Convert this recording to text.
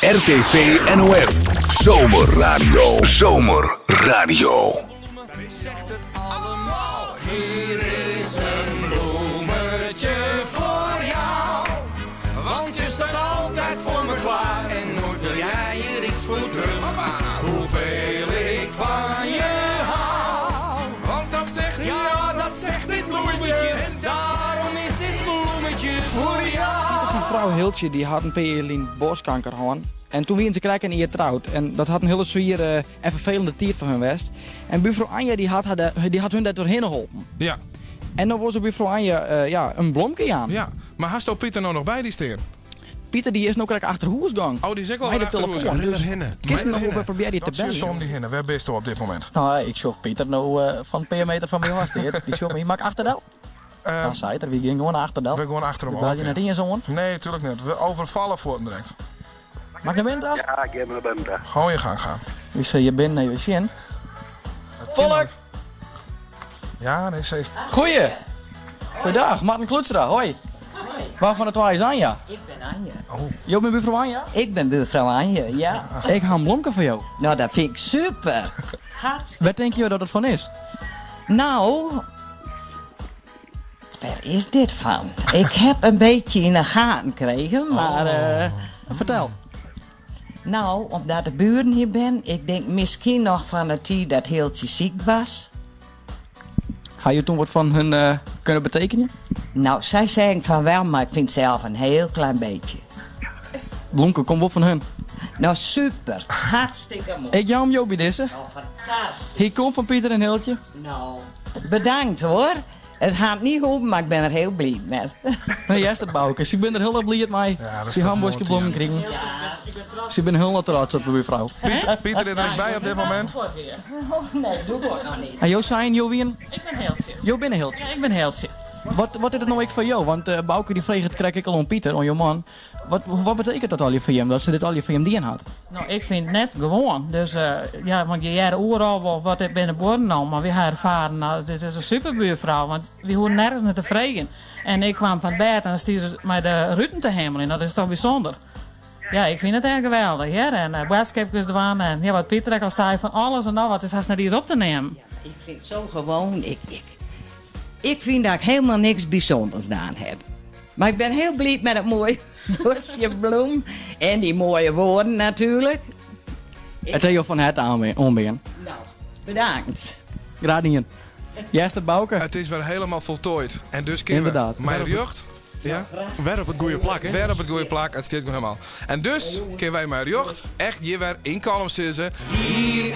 RTV NOF. Zomerradio. Zomerradio. Zegt het allemaal, hier is een bloemetje voor jou. Want je staat altijd voor me klaar en nooit wil jij er iets voor terug. Hoeveel ik van je hou. Want dat zegt, ja dat zegt dit bloemetje. En daarom is dit bloemetje voor jou. Een vrouw Hiltje die had een peerlien borstkanker gehad. En toen wien ze krijgen en hier trouwd. En dat had een hele zwier en vervelende tiert van hun west. En buurvrouw Anja die had hun daar doorheen geholpen. Ja, En dan was er buurvrouw Anja een blomke aan. ja. Maar hast ook Pieter nou nog bij die steer? Pieter die is nou krijg achter de hoesgang. Oh, die is ook al Bij de achter de telefoon. hoes. Dus kist nog over probeer die te Wat bellen. zus om die hinnen? Waar bist u op dit moment? Nou, ik zocht Pieter nou van een paar meter van mij was. Die zocht me, maak achterder. Dan zei het er, wie ging gewoon achterder. We gaan achter hem Bel je op. net in zo'n? Nee, natuurlijk niet. We overvallen voor hem direct. Mag ik naar binnen? Ja, ik heb hem naar Gewoon je gang gaan. Wie zei je binnen even zien? Het Volk! kind- Ja, nee, ze is... Goeiedag, Martin Kloetstra, hoi. Waarvan het waar is Anja? Ik ben Anja. Jo bent buurvrouw Anja? Ik ben buurvrouw Anja, ja. Ik ga een blomke voor jou. Nou, dat vind ik super. Hartstikke. Waar denk je dat het van is? Nou, waar is dit van? Ik heb een beetje in de gaten gekregen, maar... Vertel. Nou, omdat de buren hier ben, ik denk misschien nog van de tijd dat Hiltje ziek was. Ga je toen wat van hun kunnen betekenen? Nou, zij zeggen van wel, maar ik vind zelf een heel klein beetje. Blomke, kom op van hun. Nou, super. Hartstikke mooi. Ik jou om Jobie dissen. Oh, fantastisch. Hier komt van Pieter en Hiltje. Nou, bedankt hoor. Het gaat niet goed, maar ik ben er heel blij met. Nee, jij staat Boukes. Ik ben er heel erg blij mee. Ja, dat is Die toch hamburgske mooi, bloemen krijgen. Ze ben heel trots op de buurvrouw. Pieter is er bij op dit moment. Nee, doe ik nog niet. En Jo zijn, Jo wien? Ik ben heel ziek. Jo binnen Hiltje. Ja, ik ben heel ziek. Wat is het nou ik voor jou? Want Bouke die vreeg het krijg ik al om Pieter, om je man. Wat betekent dat al je voor hem? Dat ze dit al je voor hem dien had? Nou, ik vind het net gewoon. Dus ja, want je hebt overal wel wat ik binnen boorden nou, maar we hebben ervaren, nou, dit is een superbuurvrouw, want we hoeven nergens naar te vregen. En ik kwam van het bed en dan stuurde ze mij de ruten te hemel in. Dat is toch bijzonder. Ja, ik vind het echt geweldig. Ja? En boodschapjes ervan en ja, wat Pieter ook al zei, van alles en al wat is haast naar iets op te nemen. Ik vind het zo gewoon. Ik vind dat ik helemaal niks bijzonders gedaan heb. Maar ik ben heel blij met het mooie bosje bloem. En die mooie woorden natuurlijk. Het is je van het aanbeen. Nou, bedankt. Graag niet. Jij staat Bouke? Het is weer helemaal voltooid. En dus kunnen we Inderdaad. mijn jeugd... Ja? Weer op het goede plak, hè? Weer op het goede plak, het steekt nog helemaal. En dus kunnen wij mijn jeugd echt hier weer in column zitten. Hier